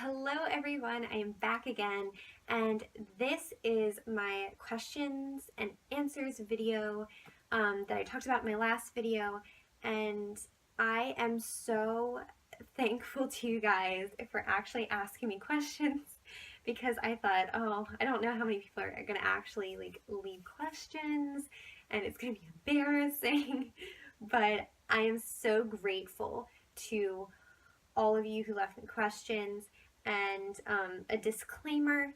Hello everyone, I am back again, and this is my questions and answers video that I talked about in my last video, and I am so thankful to you guys for actually asking me questions because I thought, oh, I don't know how many people are going to actually leave questions and it's going to be embarrassing, but I am so grateful to all of you who left me questions. And a disclaimer,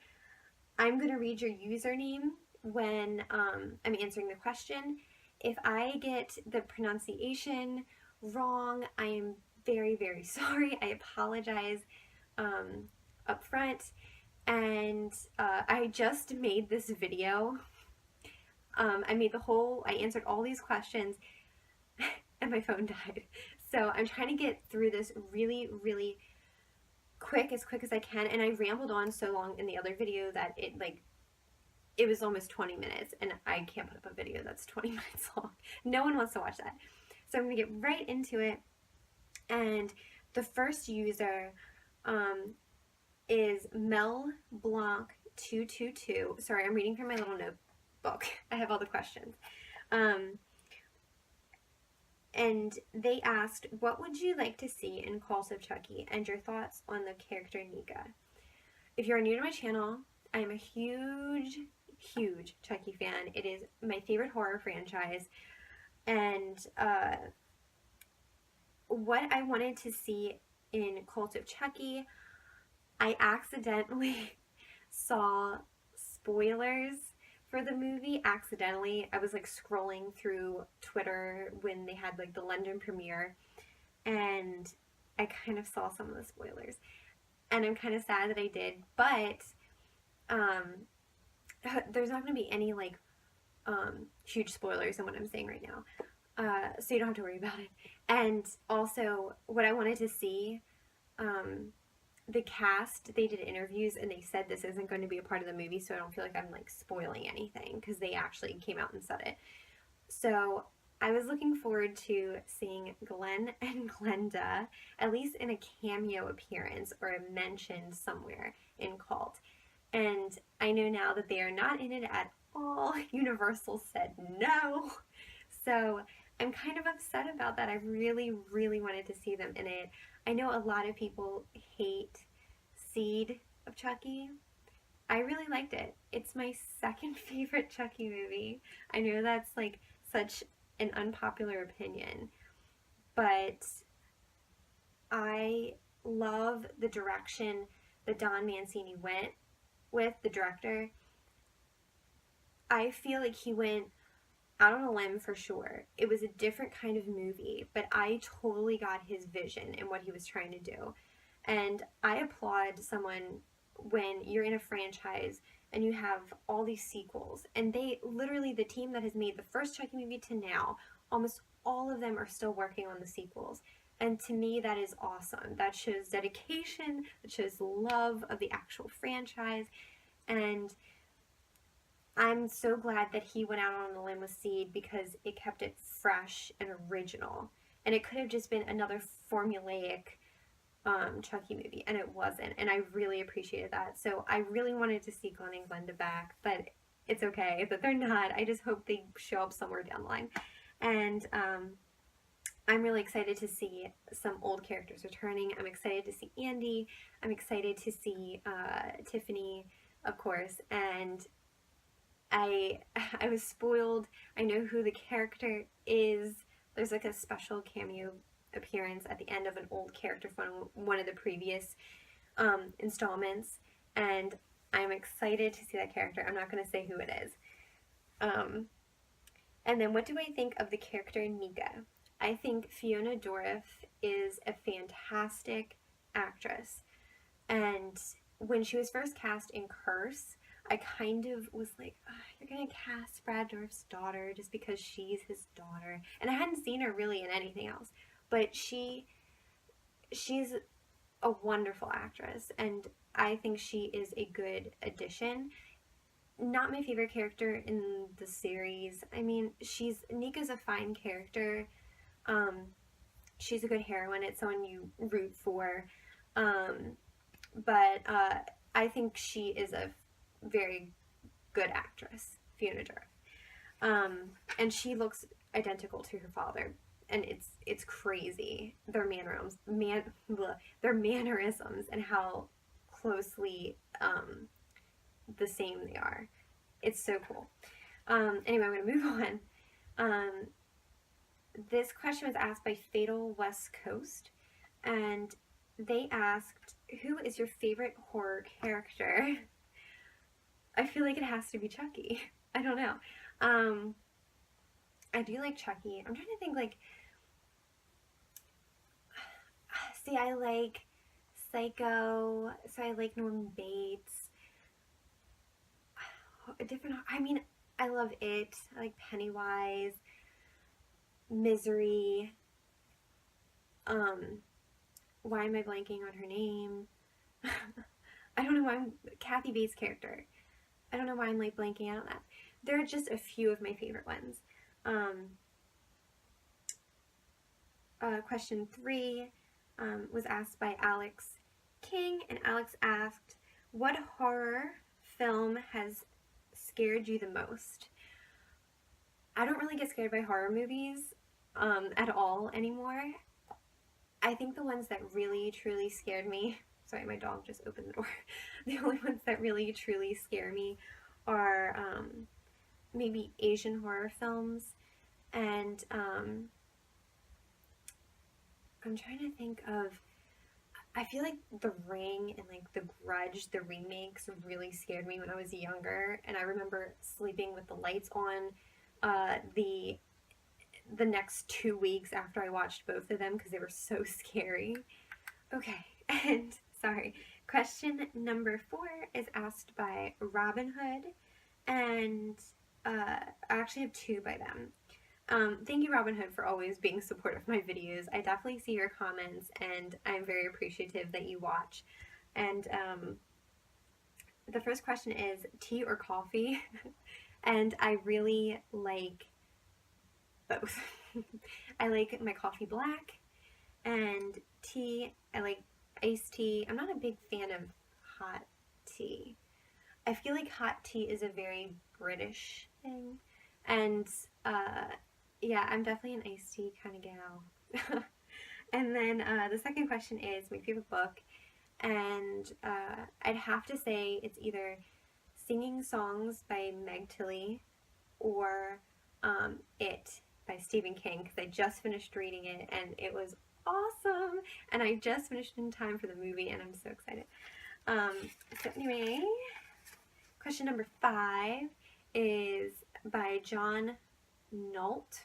I'm going to read your username when I'm answering the question. If I get the pronunciation wrong, I am very, very sorry. I apologize up front. And I just made this video. I answered all these questions and my phone died. So I'm trying to get through this really, really as quick as I can, and I rambled on so long in the other video that it was almost 20 minutes, and I can't put up a video that's 20 minutes long. No one wants to watch that. So I'm gonna get right into it, and the first user is Mel Blanc 222. Sorry, I'm reading from my little notebook. I have all the questions. And they asked, what would you like to see in Calls of Chucky, and your thoughts on the character Nika? If you're new to my channel, I am a huge, huge Chucky fan. It is my favorite horror franchise, and what I wanted to see in Cult of Chucky, I accidentally saw spoilers for the movie accidentally. I was scrolling through Twitter when they had the London premiere, and I kind of saw some of the spoilers, and I'm kind of sad that I did, but there's not going to be any huge spoilers in what I'm saying right now, so you don't have to worry about it. And also, what I wanted to see, the cast, they did interviews and they said this isn't going to be a part of the movie, so I don't feel like I'm spoiling anything because they actually came out and said it. So I was looking forward to seeing Glenn and Glenda at least in a cameo appearance or a mention somewhere in Cult. And I know now that they are not in it at all. Universal said no. So I'm kind of upset about that. I really, really wanted to see them in it. I know a lot of people hate Seed of Chucky. I really liked it. It's my second favorite Chucky movie. I know that's such an unpopular opinion, but I love the direction that Don Mancini went with, the director. I feel like he went out on a limb for sure. It was a different kind of movie, but I totally got his vision and what he was trying to do. And I applaud someone when you're in a franchise and you have all these sequels, and they literally, the team that has made the first Chucky movie to now, almost all of them are still working on the sequels. And to me, that is awesome. That shows dedication, that shows love of the actual franchise, and I'm so glad that he went out on a limb with Seed because it kept it fresh and original. And it could have just been another formulaic Chucky movie, and it wasn't. And I really appreciated that. So I really wanted to see Glenn and Glenda back, but it's okay that they're not. I just hope they show up somewhere down the line. And I'm really excited to see some old characters returning. I'm excited to see Andy. I'm excited to see Tiffany, of course, and I was spoiled. I know who the character is. There's a special cameo appearance at the end of an old character from one of the previous installments, and I'm excited to see that character. I'm not going to say who it is. And then what do I think of the character Nika? I think Fiona Dourif is a fantastic actress, and when she was first cast in Curse, I kind of was like, oh, you're going to cast Brad Dourif's daughter just because she's his daughter. And I hadn't seen her really in anything else. But she's a wonderful actress, and I think she is a good addition. Not my favorite character in the series. I mean, Nika's a fine character. She's a good heroine. It's someone you root for. but I think she is a very good actress, Fiona Dourif. And she looks identical to her father, and it's crazy their mannerisms and how closely the same they are. It's so cool. Anyway, I'm gonna move on. Um, this question was asked by Fatal West Coast, and they asked, "Who is your favorite horror character?" I feel like it has to be Chucky. I don't know. I do like Chucky. I'm trying to think, like, see, I like Psycho, so I like Norman Bates. I mean, I love It. I like Pennywise, Misery. Why am I blanking on her name? I don't know why Kathy Bates' character. I don't know why I'm like blanking out on that. There are just a few of my favorite ones. Question 3 was asked by Alex King, and Alex asked, "What horror film has scared you the most?" I don't really get scared by horror movies at all anymore. I think the ones that really truly scared me, sorry, my dog just opened the door. The only ones that really truly scare me are maybe Asian horror films, and I'm trying to think of, I feel like The Ring and like The Grudge, the remakes, really scared me when I was younger, and I remember sleeping with the lights on the next 2 weeks after I watched both of them because they were so scary. Okay, and sorry, question number 4 is asked by Robin Hood, and I actually have 2 by them. Thank you, Robin Hood, for always being supportive of my videos. I definitely see your comments, and I'm very appreciative that you watch. And the first question is tea or coffee? And I really like both. I like my coffee black, and tea, I like iced tea. I'm not a big fan of hot tea. I feel like hot tea is a very British thing, and yeah, I'm definitely an iced tea kind of gal. And then the second question is my favorite book, and I'd have to say it's either Singing Songs by Meg Tilly or It by Stephen King, because I just finished reading it and it was awesome, and I just finished in time for the movie, and I'm so excited. So anyway, question number 5 is by John Nault.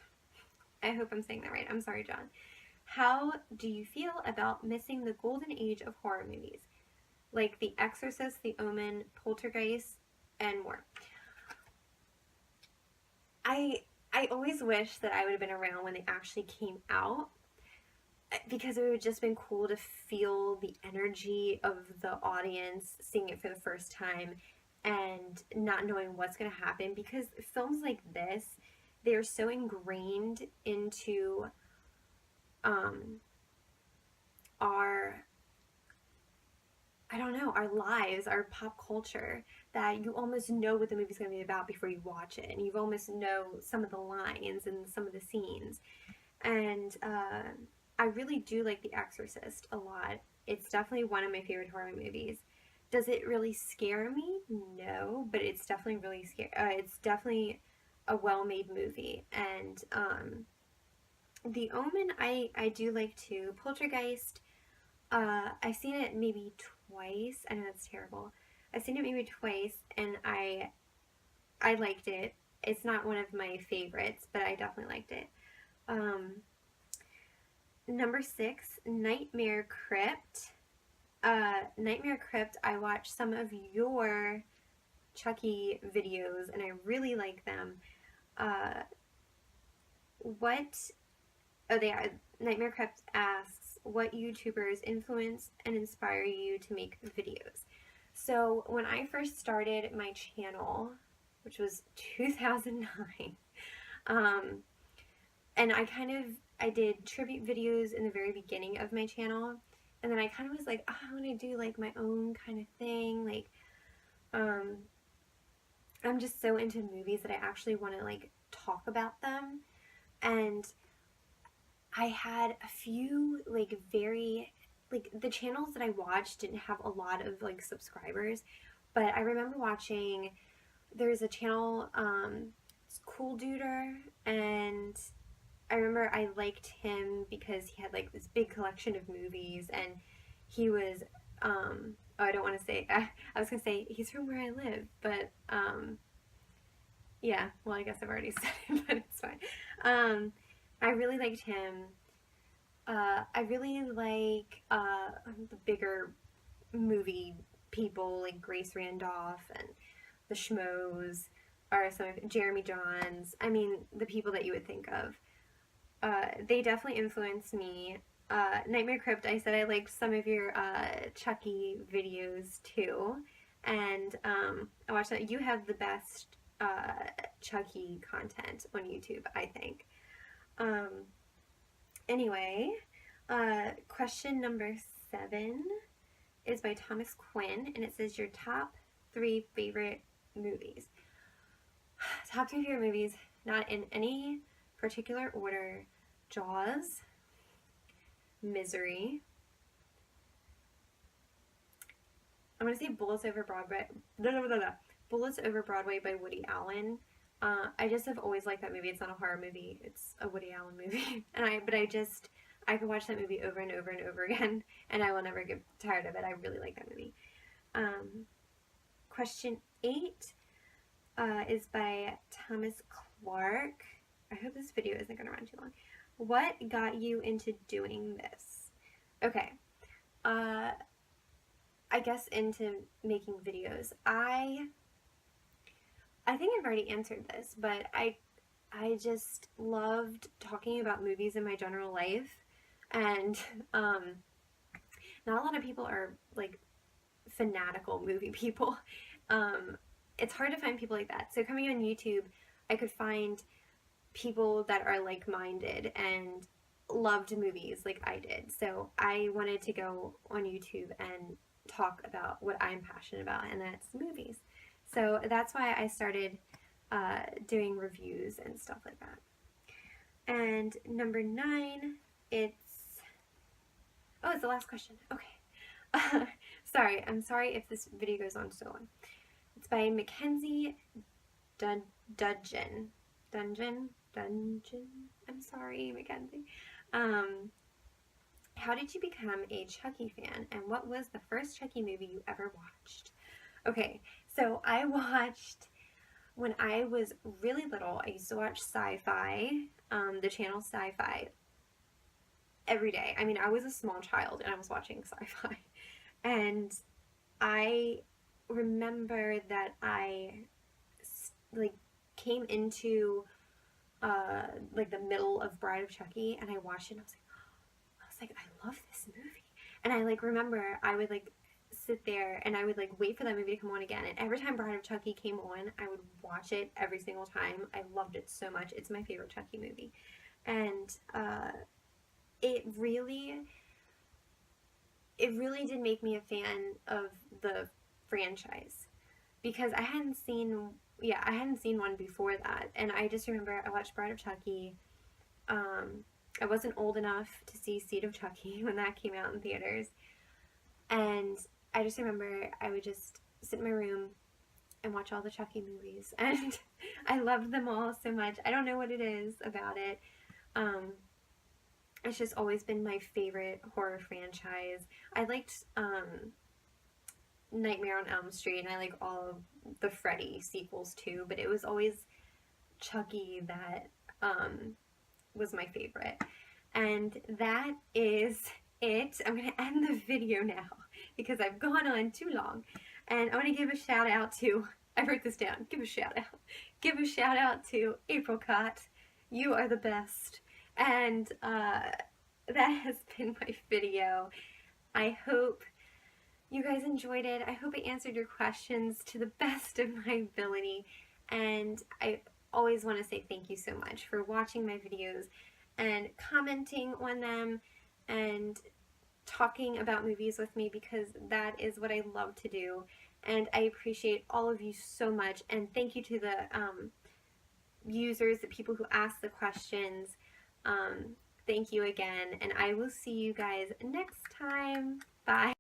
I hope I'm saying that right. I'm sorry, John. How do you feel about missing the golden age of horror movies, like The Exorcist, The Omen, Poltergeist, and more? I always wish that I would have been around when they actually came out, because it would have just been cool to feel the energy of the audience seeing it for the first time and not knowing what's going to happen, because films like this, they're so ingrained into our, I don't know, our lives, our pop culture, that you almost know what the movie's going to be about before you watch it, and you almost know some of the lines and some of the scenes. And I really do like The Exorcist a lot. It's definitely one of my favorite horror movies. Does it really scare me? No, but it's definitely really scary. It's definitely a well-made movie. And The Omen, I do like too. Poltergeist, I've seen it maybe twice. I know that's terrible. I've seen it maybe twice, and I liked it. It's not one of my favorites, but I definitely liked it. Number 6, Nightmare Crypt. Nightmare Crypt, I watched some of your Chucky videos, and I really like them. Nightmare Crypt asks, what YouTubers influence and inspire you to make videos? So when I first started my channel, which was 2009, and I did tribute videos in the very beginning of my channel, And then I kind of was like, oh, I want to do like my own kind of thing. Like, I'm just so into movies that I actually want to like talk about them. And I had a few like very, like the channels that I watched didn't have a lot of like subscribers, but I remember watching, there's a channel, it's Cool Duder, and I remember I liked him because he had like this big collection of movies, and he was, oh, I don't want to say, I was gonna say he's from where I live, but yeah, well, I guess I've already said it, but it's fine. I really liked him. I really like the bigger movie people like Grace Randolph and the Schmoes, or some of Jeremy Johns. I mean, the people that you would think of. They definitely influenced me. Nightmare Crypt, I said I liked some of your Chucky videos too. And I watched that. You have the best Chucky content on YouTube, I think. Anyway, question number 7 is by Thomas Quinn, and it says your top 3 favorite movies. Top 3 favorite movies, not in any particular order: Jaws, Misery. I'm gonna say Bullets Over Broadway. Bullets Over Broadway by Woody Allen. I just have always liked that movie. It's not a horror movie. It's a Woody Allen movie, and I could watch that movie over and over and over again, and I will never get tired of it. I really like that movie. Question 8 is by Thomas Clark. I hope this video isn't going to run too long. What got you into doing this? Okay. I guess into making videos. I think I've already answered this, but I just loved talking about movies in my general life, and not a lot of people are like fanatical movie people. It's hard to find people like that. So coming on YouTube, I could find people that are like-minded and loved movies like I did. So I wanted to go on YouTube and talk about what I'm passionate about, and that's movies. So that's why I started doing reviews and stuff like that. And number 9, it's the last question. Okay. Sorry, I'm sorry if this video goes on so long. It's by Mackenzie Dungeon. I'm sorry, Mackenzie. How did you become a Chucky fan, and what was the first Chucky movie you ever watched? Okay, so I watched, when I was really little, I used to watch Sci-Fi, the channel Sci-Fi, every day. I mean, I was a small child and I was watching Sci-Fi, and I remember that I like came into like the middle of Bride of Chucky, and I watched it and I was like, I love this movie. And I like remember I would like sit there and I would like wait for that movie to come on again, and every time Bride of Chucky came on, I would watch it every single time. I loved it so much. It's my favorite Chucky movie. And it really did make me a fan of the franchise, because I hadn't seen one before that. And I just remember I watched Bride of Chucky. I wasn't old enough to see Seed of Chucky when that came out in theaters, and I just remember I would just sit in my room and watch all the Chucky movies, and I loved them all so much. I don't know what it is about it. It's just always been my favorite horror franchise. I liked Nightmare on Elm Street, and I like all of the Freddy sequels too, but it was always Chucky that was my favorite. And that is it. I'm going to end the video now because I've gone on too long. And I want to give a shout out to, I wrote this down, give a shout out. Give a shout out to Apricot. You are the best. And that has been my video. I hope you guys enjoyed it. I hope I answered your questions to the best of my ability. And I always want to say thank you so much for watching my videos and commenting on them, and talking about movies with me, because that is what I love to do. And I appreciate all of you so much. And thank you to the users, the people who ask the questions. Thank you again. And I will see you guys next time. Bye.